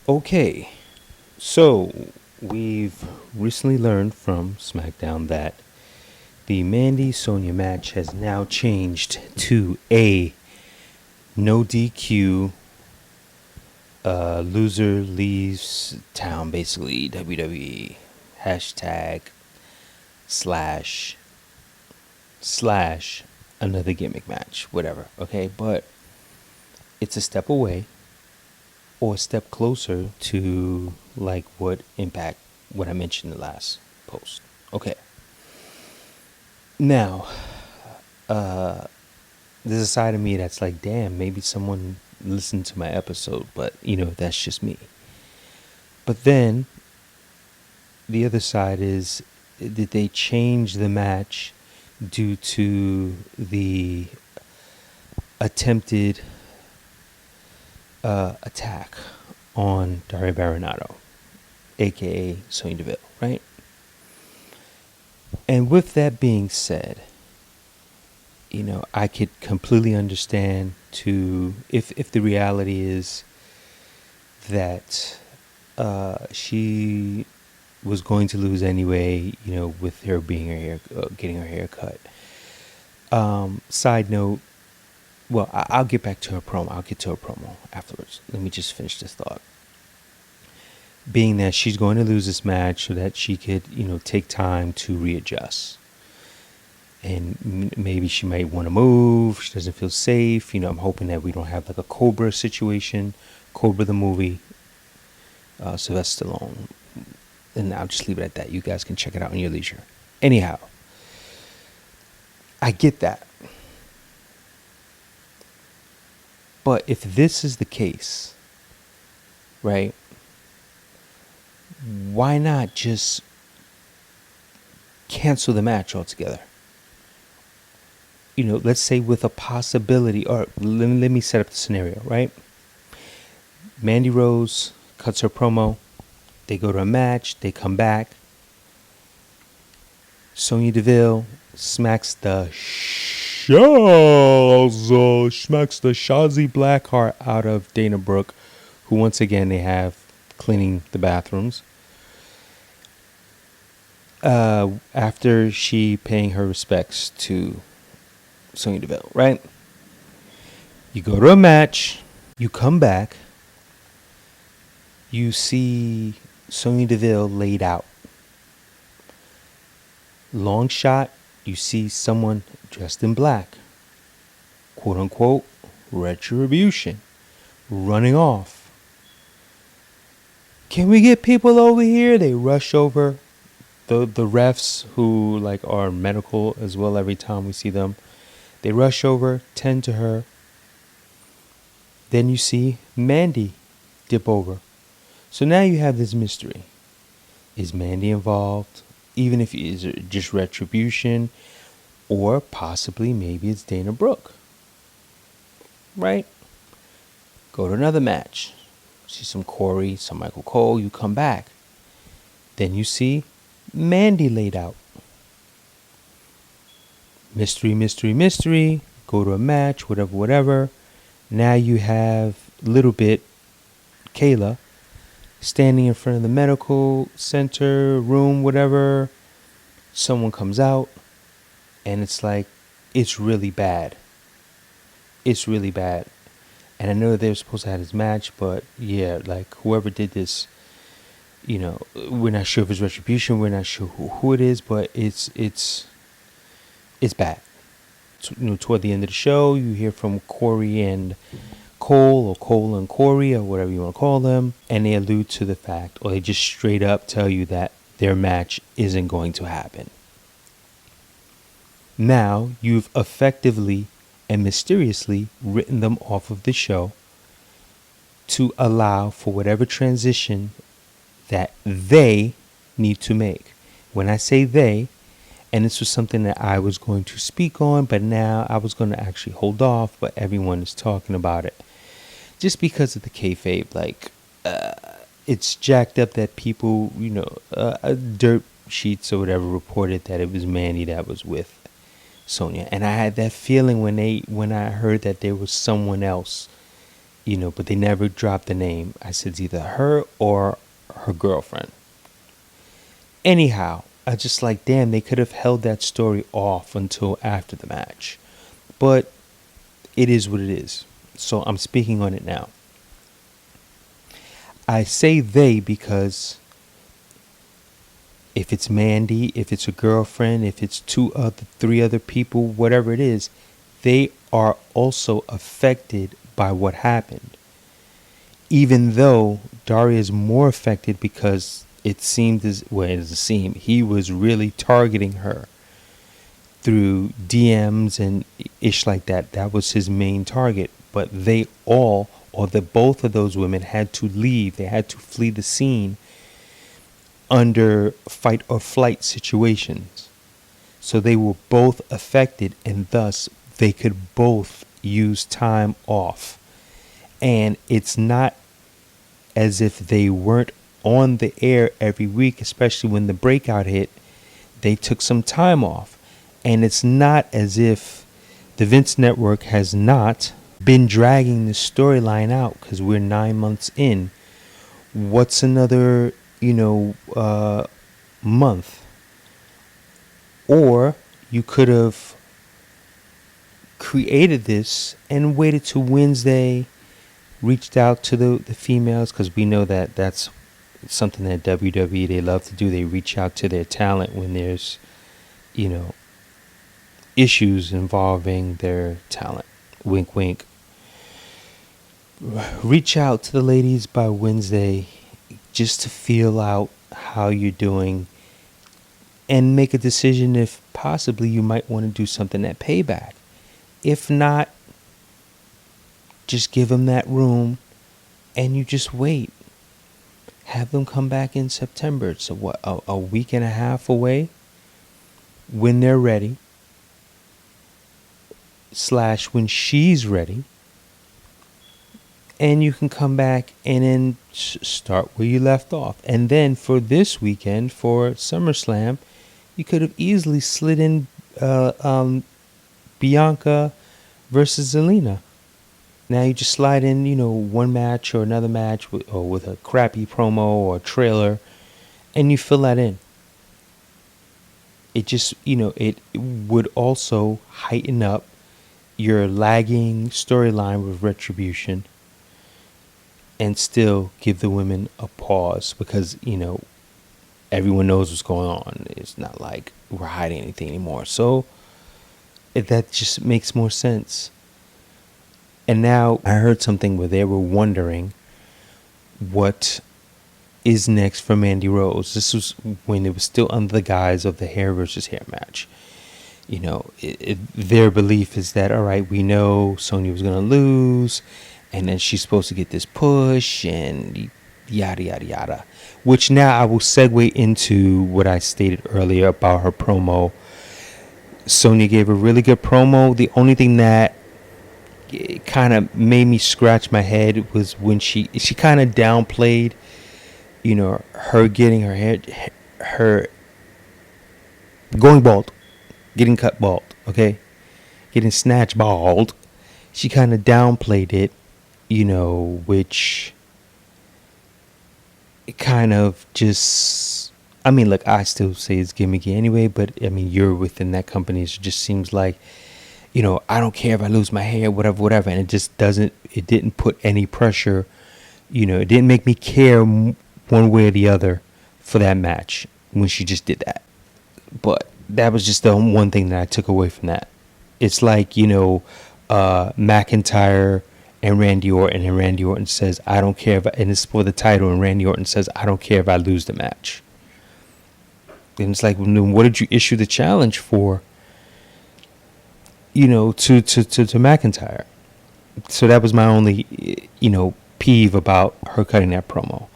Okay, so we've recently learned from Smackdown that the Mandy Sonya match has now changed to a no DQ, loser leaves town, basically, WWE hashtag slash slash another gimmick match, whatever, okay? But it's a step away or a step closer to like what I mentioned in the last post. Okay. Now, there's a side of me that's like, damn, maybe someone listened to my episode, but that's just me. But then the other side is, did they change the match due to the attempted attack on Dario Baronato, aka Sonya Deville, right? And with that being said, I could completely understand if the reality is that she was going to lose anyway, with her being getting her hair cut. Side note, well, I'll get back to her promo. I'll get to her promo afterwards. Let me just finish this thought. Being that she's going to lose this match so that she could, take time to readjust. And maybe she might want to move. She doesn't feel safe. I'm hoping that we don't have like a Cobra situation. Cobra the movie. Sylvester Stallone. And I'll just leave it at that. You guys can check it out in your leisure. Anyhow, I get that. But if this is the case, right, why not just cancel the match altogether? Let's say with a possibility, or let me set up the scenario, right? Mandy Rose cuts her promo. They go to a match. They come back. Sonya Deville smacks the Shazzy Blackheart out of Dana Brooke, who once again they have cleaning the bathrooms. After she paying her respects to Sonya Deville, right? You go to a match. You come back. You see Sonya Deville laid out. Long shot, you see someone dressed in black, quote unquote, retribution, running off. Can we get people over here? They rush over. The refs who like are medical as well, every time we see them, they rush over, tend to her. Then you see Mandy dip over. So now you have this mystery. Is Mandy involved? Even if it's just retribution, or possibly maybe it's Dana Brooke. Right? Go to another match. See some Corey, some Michael Cole, you come back. Then you see Mandy laid out. Mystery, mystery, mystery. Go to a match, whatever. Now you have a little bit Kayla standing in front of the medical center room, whatever. Someone comes out and it's like, it's really bad. It's really bad. And I know they're supposed to have this match, but yeah, like whoever did this, we're not sure if it's retribution, we're not sure who it is, but it's bad. Toward the end of the show, you hear from Corey and Cole, or Cole and Corey, or whatever you want to call them, and they allude to the fact, or they just straight up tell you that their match isn't going to happen. Now, you've effectively and mysteriously written them off of the show to allow for whatever transition that they need to make. When I say they, and this was something that I was going to speak on, but now I was going to actually hold off, but everyone is talking about it. Just because of the kayfabe, like, it's jacked up that people, dirt sheets or whatever reported that it was Mandy that was with Sonya. And I had that feeling when I heard that there was someone else but they never dropped the name. I said it's either her or her girlfriend. Anyhow, I just like, damn, they could have held that story off until after the match. But it is what it is. So I'm speaking on it now. I say they because if it's Mandy, if it's a girlfriend, if it's three other people, whatever it is, they are also affected by what happened. Even though Daria is more affected because it seemed he was really targeting her through DMs and ish like that. That was his main target. But they all, or both of those women, had to leave. They had to flee the scene under fight or flight situations. So they were both affected, and thus they could both use time off. And it's not as if they weren't on the air every week, especially when the breakout hit. They took some time off. And it's not as if the Vince Network has not been dragging the storyline out, because we're 9 months in. What's another, month? Or you could have created this and waited till Wednesday, reached out to the females, because we know that that's something that WWE, they love to do. They reach out to their talent when there's, issues involving their talent. Wink, wink. Reach out to the ladies by Wednesday just to feel out how you're doing and make a decision if possibly you might want to do something at Payback. If not, just give them that room and you just wait. Have them come back in September. So a week and a half away when they're ready. / when she's ready, and you can come back and then start where you left off. And then for this weekend, for Summerslam, you could have easily slid in Bianca versus Zelina. Now you just slide in, one match or another match with a crappy promo or a trailer, and you fill that in. It just, it would also heighten up your lagging storyline with Retribution and still give the women a pause, because, everyone knows what's going on. It's not like we're hiding anything anymore. So that just makes more sense. And now I heard something where they were wondering what is next for Mandy Rose. This was when it was still under the guise of the hair versus hair match. Their belief is that, all right, we know Sonya was going to lose, and then she's supposed to get this push, and yada, yada, yada. Which now I will segue into what I stated earlier about her promo. Sonya gave a really good promo. The only thing that kind of made me scratch my head was when she kind of downplayed, her getting her going bald. Getting cut bald, okay? Getting snatched bald. She kind of downplayed it, which it kind of just, look, I still say it's gimmicky anyway, but you're within that company, so it just seems like, I don't care if I lose my hair, whatever, and it didn't put any pressure, it didn't make me care one way or the other for that match when she just did that. But that was just the one thing that I took away from that. It's like, McIntyre and Randy Orton, and Randy Orton says, I don't care and it's for the title, and Randy Orton says, I don't care if I lose the match. And it's like, what did you issue the challenge for, to McIntyre? So that was my only, peeve about her cutting that promo.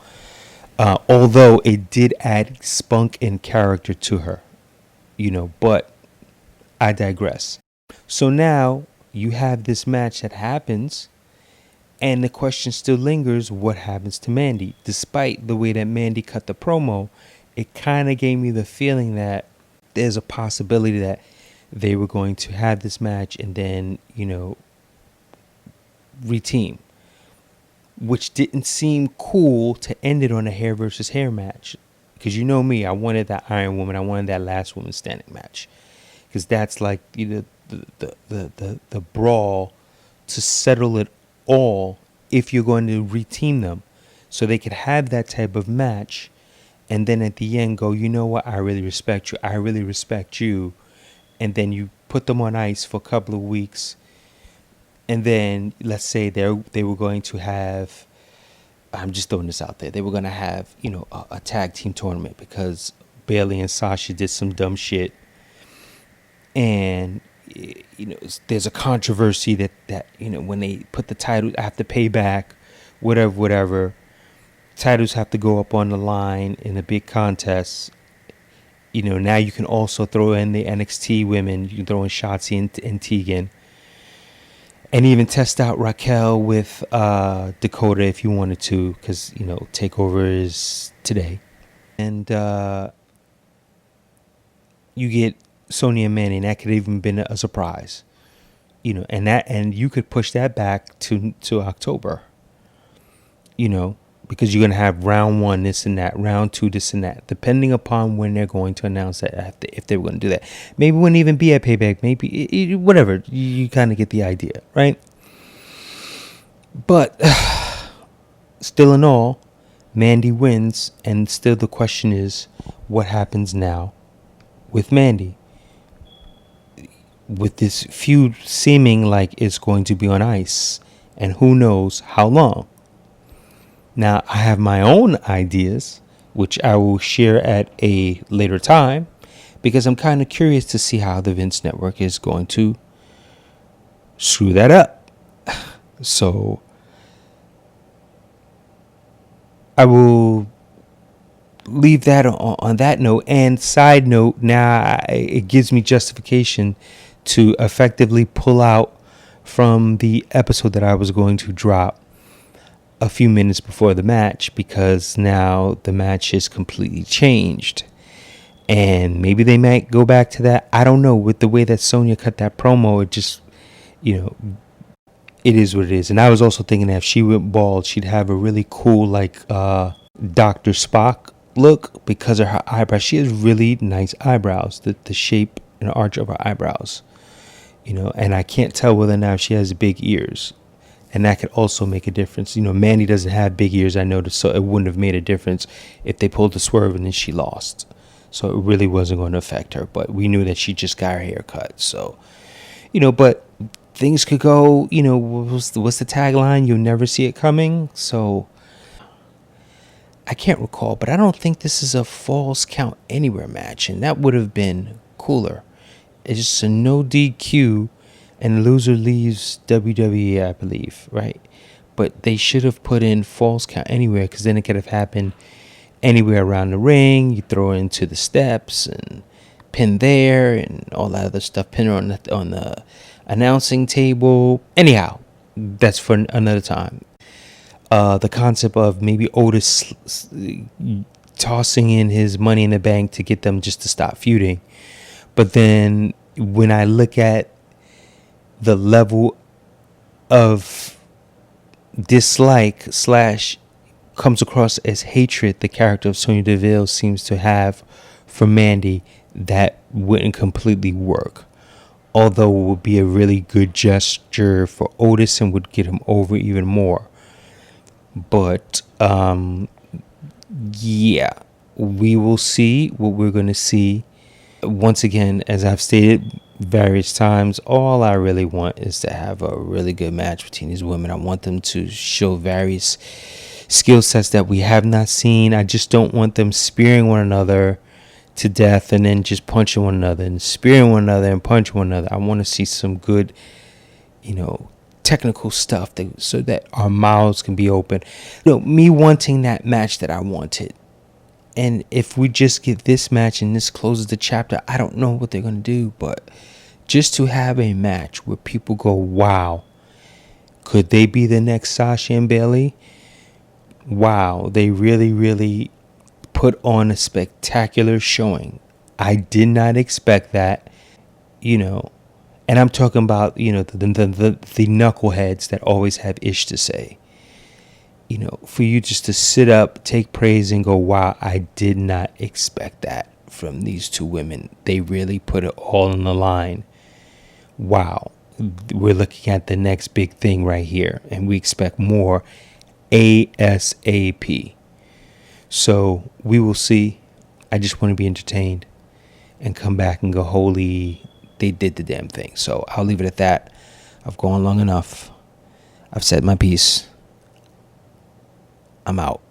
Although it did add spunk and character to her. But I digress. So now you have this match that happens, and the question still lingers, what happens to Mandy? Despite the way that Mandy cut the promo, it kind of gave me the feeling that there's a possibility that they were going to have this match and then, reteam. which didn't seem cool to end it on a hair versus hair match. Because you know me, I wanted that Iron Woman, I wanted that last woman standing match. Because that's like the brawl to settle it all if you're going to reteam them. So they could have that type of match and then at the end go, you know what, I really respect you. I really respect you. And then you put them on ice for a couple of weeks. And then let's say they were going to have, I'm just throwing this out there, they were going to have, a tag team tournament because Bayley and Sasha did some dumb shit. And, there's a controversy that when they put the title, have to pay back, whatever. Titles have to go up on the line in a big contest. Now you can also throw in the NXT women. You can throw in Shotzi and Tegan. And even test out Raquel with Dakota if you wanted to, because, TakeOver is today. And you get Sonya and Mandy, and that could have even been a surprise. And you could push that back to October. Because you're going to have round 1, this and that, round 2, this and that, depending upon when they're going to announce that, if they were going to do that. Maybe it wouldn't even be at Payback, maybe, whatever. You kind of get the idea, right? But still in all, Mandy wins, and still the question is, what happens now with Mandy? With this feud seeming like it's going to be on ice, and who knows how long. Now, I have my own ideas, which I will share at a later time, because I'm kind of curious to see how the Vince Network is going to screw that up. So, I will leave that on that note. And side note, now it gives me justification to effectively pull out from the episode that I was going to drop a few minutes before the match, because now the match is completely changed. And maybe they might go back to that. I don't know. With the way that Sonya cut that promo, it just, it is what it is. And I was also thinking that if she went bald, she'd have a really cool, like, Dr. Spock look because of her eyebrows. She has really nice eyebrows, the shape and arch of her eyebrows. And I can't tell whether or not she has big ears. And that could also make a difference. Mandy doesn't have big ears, I noticed, so it wouldn't have made a difference if they pulled the swerve and then she lost. So it really wasn't going to affect her. But we knew that she just got her hair cut. So, but things could go, what's the tagline? You'll never see it coming. So I can't recall, but I don't think this is a Falls Count Anywhere match. And that would have been cooler. It's just a no DQ. And the loser leaves WWE, I believe, right? But they should have put in Falls Count Anywhere, because then it could have happened anywhere around the ring. You throw it into the steps and pin there and all that other stuff. Pin her on the announcing table. Anyhow, that's for another time. The concept of maybe Otis tossing in his Money in the Bank to get them just to stop feuding. But then when I look at the level of dislike / comes across as hatred the character of Sonya Deville seems to have for Mandy, that wouldn't completely work. Although it would be a really good gesture for Otis and would get him over even more. But yeah, we will see what we're going to see. Once again, as I've stated various times, all I really want is to have a really good match between these women. I want them to show various skill sets that we have not seen. I just don't want them spearing one another to death and then just punching one another and spearing one another and punching one another. I want to see some good, technical stuff so that our mouths can be open. Me wanting that match that I wanted. And if we just get this match and this closes the chapter, I don't know what they're going to do. But just to have a match where people go, wow, could they be the next Sasha and Bayley? Wow, they really, really put on a spectacular showing. I did not expect that, And I'm talking about, the knuckleheads that always have ish to say. for you just to sit up, take praise, and go, wow, I did not expect that from these two women. They really put it all on the line. Wow, we're looking at the next big thing right here, and we expect more ASAP. So we will see. I just want to be entertained and come back and go, holy, they did the damn thing. So I'll leave it at that. I've gone long enough. I've said my piece. I'm out.